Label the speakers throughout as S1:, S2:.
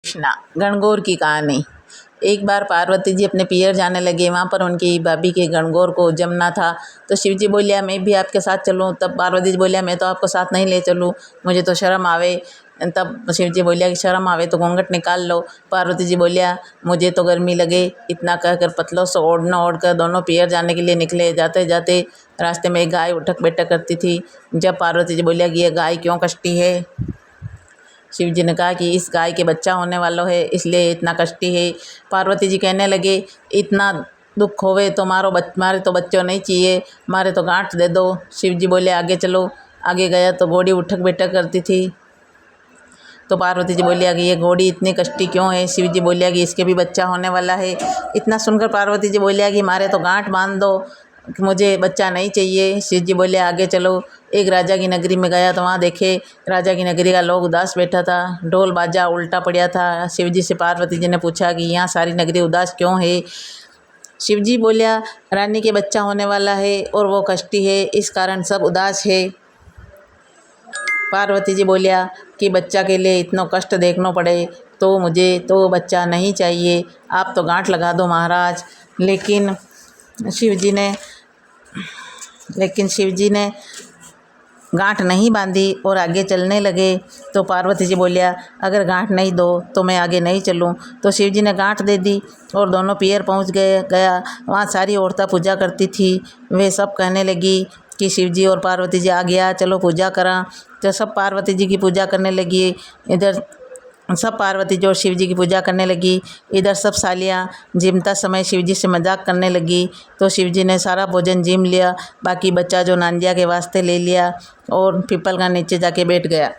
S1: कृष्णा गणगौर की कहानी। एक बार पार्वती जी अपने पियर जाने लगे। वहाँ पर उनकी भाभी के गणगौर को जमना था। तो शिव जी बोलिया मैं भी आपके साथ चलूँ। तब पार्वती जी बोलिया मैं तो आपको साथ नहीं ले चलूँ, मुझे तो शर्म आवे। तब शिव जी बोलिया कि शर्म आवे तो घूंघट निकाल लो। पार्वती जी बोलिया मुझे तो गर्मी लगे। इतना कहकर पतलों से ओढ़ना ओढ़ कर दोनों पियर जाने के लिए निकले। जाते जाते रास्ते में एक गाय उठक बैठक करती थी। जब पार्वती जी बोलिया कि ये गाय क्यों कष्टी है। शिव जी ने कहा कि इस गाय के बच्चा होने वाला है इसलिए इतना कष्टी है। पार्वती जी कहने लगे इतना दुख होवे तो मारे तो बच्चों नहीं चाहिए, मारे तो गांठ दे दो। शिव जी बोले आगे चलो। आगे गया तो घोड़ी उठक बैठक करती थी। तो पार्वती जी बोलिया कि ये घोड़ी इतनी कष्टी क्यों है। शिव जी बोलिया कि इसके भी बच्चा होने वाला है। इतना सुनकर पार्वती जी बोलिया कि मारे तो गांठ बांध दो, कि मुझे बच्चा नहीं चाहिए। शिव जी बोले आगे चलो। एक राजा की नगरी में गया तो वहाँ देखे राजा की नगरी का लोग उदास बैठा था, ढोल बाजा उल्टा पड़ा था। शिव जी से पार्वती जी ने पूछा कि यहाँ सारी नगरी उदास क्यों है। शिव जी बोलिया रानी के बच्चा होने वाला है और वो कष्टी है, इस कारण सब उदास है। पार्वती जी बोलिया कि बच्चा के लिए इतना कष्ट देखना पड़े तो मुझे तो बच्चा नहीं चाहिए, आप तो गांठ लगा दो महाराज। लेकिन शिव जी ने गांठ नहीं बांधी और आगे चलने लगे। तो पार्वती जी बोलिया अगर गांठ नहीं दो तो मैं आगे नहीं चलूं। तो शिव जी ने गांठ दे दी और दोनों पियर पहुंच गया। वहाँ सारी औरतें पूजा करती थी। वे सब कहने लगी कि शिव जी और पार्वती जी आ गया, चलो पूजा करा। तो सब पार्वती जी की पूजा करने लगी। इधर सब पार्वती जी और शिव जी की पूजा करने लगी। इधर सब सालियाँ जिमता समय शिव जी से मजाक करने लगी। तो शिव जी ने सारा भोजन जिम लिया, बाकी बच्चा जो नांदिया के वास्ते ले लिया और पीपल का नीचे जाके बैठ गया।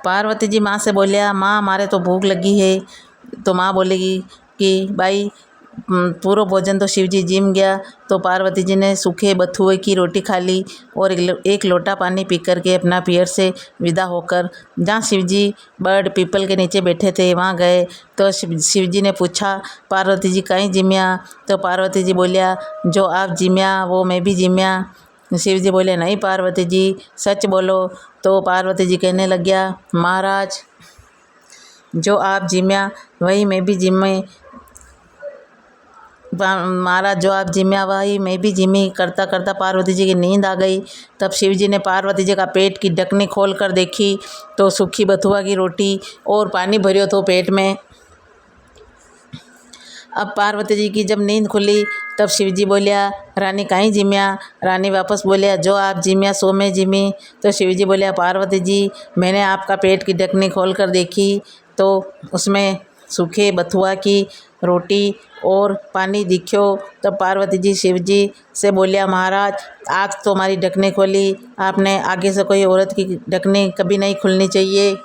S1: पार्वती जी माँ से बोलिया माँ हमारे तो भूख लगी है। तो माँ बोलेगी कि भाई पूरा भोजन तो शिव जी जिम गया। तो पार्वती जी ने सूखे बथुए की रोटी खा ली और एक लोटा पानी पी कर के अपना पियर से विदा होकर जहाँ शिव जी बर्ड पीपल के नीचे बैठे थे वहाँ गए। तो शिव जी ने पूछा पार्वती जी कहीं जिम्या। तो पार्वती जी बोलिया जो आप जिम्या वो मैं भी जिम्या। शिव जी बोले नहीं पार्वती जी सच बोलो। तो पार्वती जी कहने लग गया महाराज जो आप जिम्या वही मैं भी जिम्मे। महाराज जो आप जिम्या वही मैं भी जिमी। करता करता पार्वती जी की नींद आ गई। तब शिव जी ने पार्वती जी का पेट की ढकनी खोल कर देखी तो सूखी बथुआ की रोटी और पानी भरियो तो पेट में। अब पार्वती जी की जब नींद खुली तब शिव जी बोलिया रानी कहीं जिम्या। रानी वापस बोलिया जो आप जिम्या सो में जिमी। तो शिव जी बोलिया पार्वती जी मैंने आपका पेट की ढकनी खोल कर देखी तो उसमें सूखे बथुआ की रोटी और पानी दिखो। तब पार्वती जी शिव जी से बोलिया महाराज आज तो हमारी ढकनी खोली आपने, आगे से कोई औरत की ढकनी कभी नहीं खुलनी चाहिए।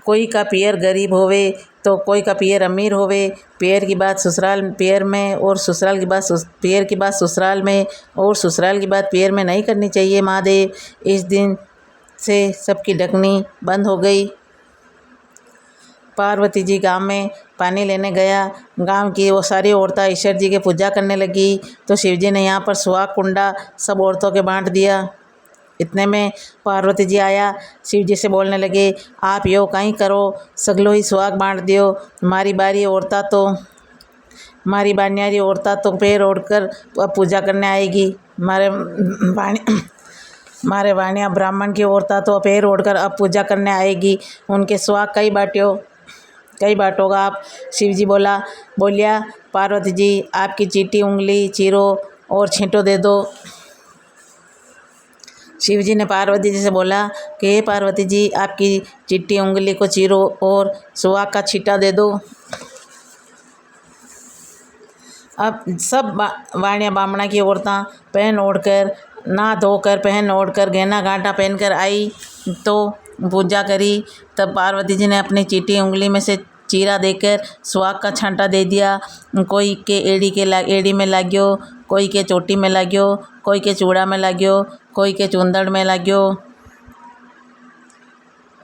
S1: कोई का पियर गरीब होवे तो कोई का पियर अमीर होवे। पियर की बात ससुराल पियर में और ससुराल की बात पियर की बात ससुराल में और ससुराल की बात पियर में नहीं करनी चाहिए महादेव। इस दिन से सबकी ढकनी बंद हो गई। पार्वती जी गांव में पानी लेने गया। गांव की वो सारी औरतें ईश्वर जी की पूजा करने लगी। तो शिव जी ने यहाँ पर सुहाग कुंडा सब औरतों के बांट दिया। इतने में पार्वती जी आया। शिव जी से बोलने लगे आप यो कहीं करो सगलो ही सुहाग बांट दियो। मारी बानियारी औरता तो पैर ओढ़कर अब पूजा करने आएगी। मारे वाणिया ब्राह्मण की औरता तो पैर ओढ़कर अब पूजा करने आएगी। उनके सुहाग कई बांटोगा आप। शिव जी बोलिया पार्वती जी आपकी चीटी उंगली चीरो और छींटो दे दो। शिव जी ने पार्वती जी से बोला कि हे पार्वती जी आपकी चिट्टी उंगली को चीरो और सुहाग का छींटा दे दो। अब सब वाणिया बामणा की औरतें पहन ओढ़कर नहा धोकर पहन ओढ़कर गहना गांठा पहनकर आई तो पूजा करी। तब पार्वती जी ने अपनी चीटी उंगली में से चीरा देकर सुहाग का छांटा दे दिया। कोई के एड़ी में लाग्यो, कोई के चोटी में लाग्यो, कोई के चूड़ा में लाग्यो, कोई के चूंदड़ में लाग्यो।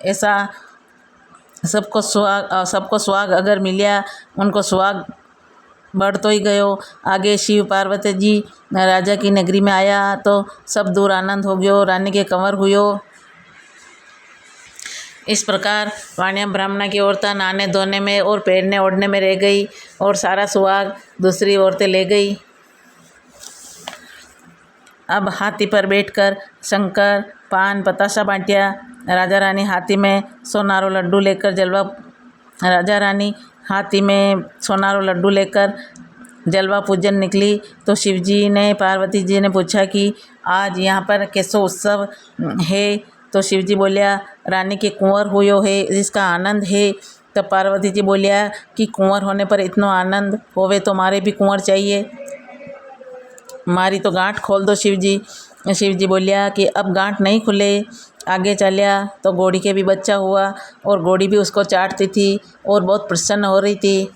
S1: ऐसा सबको सुहाग अगर मिलिया उनको सुहाग बढ़ तो ही गयो। आगे शिव पार्वती जी राजा की नगरी में आया तो सब दूर आनंद हो गयो, रानी के कंवर हुयो। इस प्रकार वाणिया ब्राह्मणा की औरतें नहाने धोने में और पहनने ओढ़ने में रह गई और सारा सुहाग दूसरी औरतें ले गई। अब हाथी पर बैठकर शंकर पान पतासा बांटिया। राजा रानी हाथी में सोनारो लड्डू लेकर जलवा पूजन निकली तो शिवजी ने पार्वती जी ने पूछा कि आज यहाँ पर कैसो उत्सव है। तो शिवजी बोलिया रानी के कुंवर हुयो है, जिसका आनंद है। तब पार्वती जी बोलिया कि कुंवर होने पर इतना आनंद होवे तो मारे भी कुंवर चाहिए, मारी तो गांठ खोल दो शिवजी। शिवजी बोलिया कि अब गांठ नहीं खुले। आगे चलिया तो घोड़ी के भी बच्चा हुआ और घोड़ी भी उसको चाटती थी और बहुत प्रसन्न हो रही थी।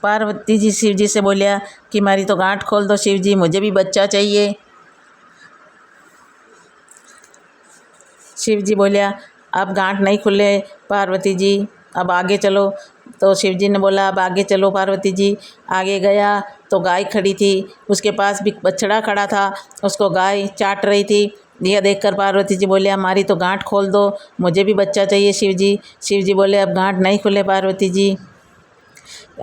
S1: पार्वती जी शिवजी से बोलिया कि मारी तो गांठ खोल दो शिवजी, मुझे भी बच्चा चाहिए। शिवजी बोलिया अब गांठ नहीं खुले पार्वती जी, अब आगे चलो। तो शिवजी ने बोला अब आगे चलो पार्वती जी। आगे गया तो गाय खड़ी थी, उसके पास भी बछड़ा खड़ा था, उसको गाय चाट रही थी। यह देखकर पार्वती जी बोले हमारी तो गांठ खोल दो, मुझे भी बच्चा चाहिए शिवजी। शिवजी बोले अब गांठ नहीं खुले पार्वती जी,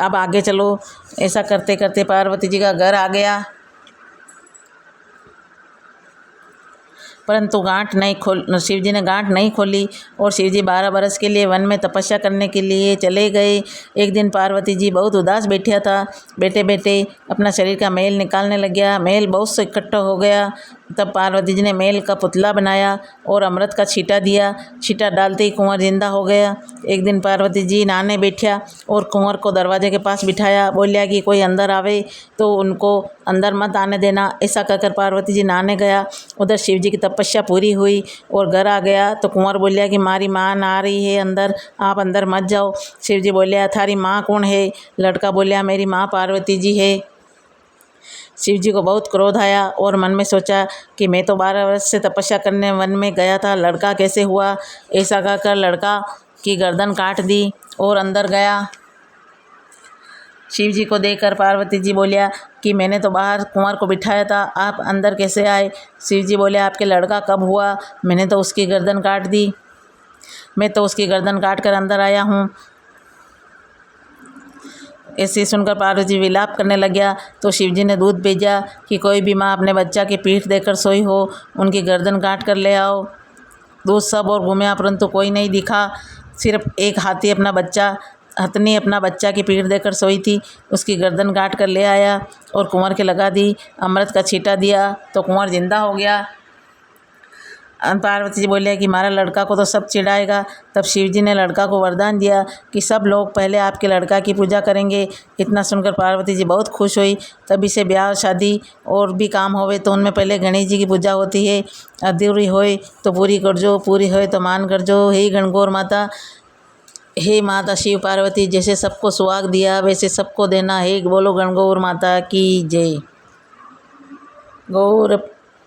S1: अब आगे चलो। ऐसा करते करते पार्वती जी का घर आ गया, परंतु शिवजी ने गांठ नहीं खोली और शिवजी 12 बरस के लिए वन में तपस्या करने के लिए चले गए। एक दिन पार्वती जी बहुत उदास बैठा था, बैठे बैठे अपना शरीर का मैल निकालने लग गया। मैल बहुत से इकट्ठा हो गया। तब पार्वती जी ने मैल का पुतला बनाया और अमृत का छींटा दिया। छींटा डालते ही कुंवर जिंदा हो गया। एक दिन पार्वती जी नहाने बैठा और कुंवर को दरवाजे के पास बिठाया, बोलिया कि कोई अंदर आवे तो उनको अंदर मत आने देना। ऐसा कहकर पार्वती जी नहाने गया। उधर शिव जी की तपस्या पूरी हुई और घर आ गया तो कुंवर बोलिया कि मारी माँ आ रही है अंदर, आप अंदर मत जाओ। शिव जी बोलिया थारी माँ कौन है? लड़का बोलिया मेरी माँ पार्वती जी है। शिव जी को बहुत क्रोध आया और मन में सोचा कि मैं तो 12 वर्ष से तपस्या करने वन में गया था, लड़का कैसे हुआ? ऐसा कहकर लड़का की गर्दन काट दी और अंदर गया। शिव जी को देखकर पार्वती जी बोलिया कि मैंने तो बाहर कुंवर को बिठाया था, आप अंदर कैसे आए? शिव जी बोले आपके लड़का कब हुआ? मैंने तो उसकी गर्दन काट दी, मैं तो उसकी गर्दन काट कर अंदर आया हूँ। ऐसे सुनकर पार्वती जी विलाप करने लग गया तो शिवजी ने दूत भेजा कि कोई भी माँ अपने बच्चा की पीठ देकर सोई हो, उनकी गर्दन काट कर ले आओ। दूत सब और घूमया परंतु कोई नहीं दिखा। सिर्फ एक हथनी अपना बच्चा की पीठ देकर सोई थी, उसकी गर्दन काट कर ले आया और कुंवर के लगा दी। अमृत का छींटा दिया तो कुंवर जिंदा हो गया। पार्वती जी बोले कि हमारा लड़का को तो सब चिढ़ाएगा। तब शिवजी ने लड़का को वरदान दिया कि सब लोग पहले आपके लड़का की पूजा करेंगे। इतना सुनकर पार्वती जी बहुत खुश हुई। तभी से ब्याह शादी और भी काम होवे तो उनमें पहले गणेश जी की पूजा होती है। अधूरी होए तो पूरी करजो, पूरी होए तो मान करजो। हे गणगौर माता, हे माता शिव पार्वती, जैसे सबको सुहाग दिया वैसे सबको देना। हे बोलो गणगौर माता की जय।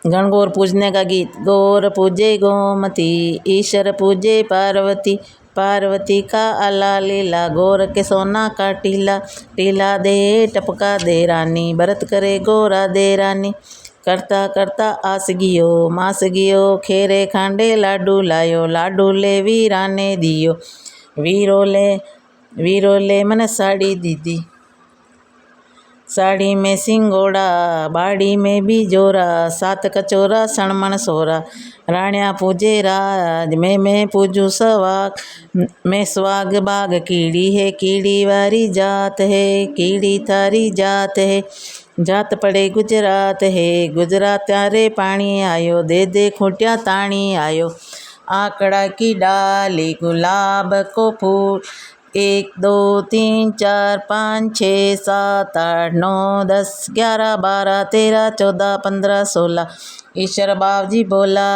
S1: गणगौर पूजने का गीत। गौर पूजे गोमती, ईश्वर पूजे पार्वती, पार्वती का आला लीला, गौर के सोना का टीला, टीला दे टपका दे रानी, भरत करे गोरा दे रानी। करता करता आस गियो मास गियो, खेरे खांडे लाडू लायो, लाडू ले वीरा ने दियो, वीरो ले मन साड़ी दीदी। साड़ी में सिंगोड़ा, बाड़ी में भी जोरा, 7 कचोरा सणमण सोरा। राणिया पूजे राज, मैं पूजू सवाग, मैं स्वाग बाग कीड़ी है, कीड़ी वारी जात है, कीड़ी थारी जात है। जात पड़े गुजरात है, गुजरात त्यारे पानी आयो, दे दे खूंटिया ताणी आयो। आकड़ा की डाली गुलाब को फूल, 1 2 3 4 5 6 7 8 9 10 11 12 13 14 15 16। ईश्वर बाबजी बोला।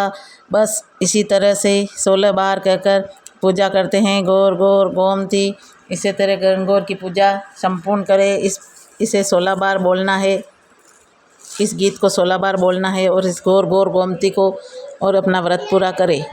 S1: बस इसी तरह से 16 बार कहकर पूजा करते हैं गौर गौर गोमती। इसी तरह गणगौर की पूजा संपूर्ण करें। इसे 16 बार बोलना है। इस गीत को 16 बार बोलना है और इस गौर गौर गोमती को और अपना व्रत पूरा करें।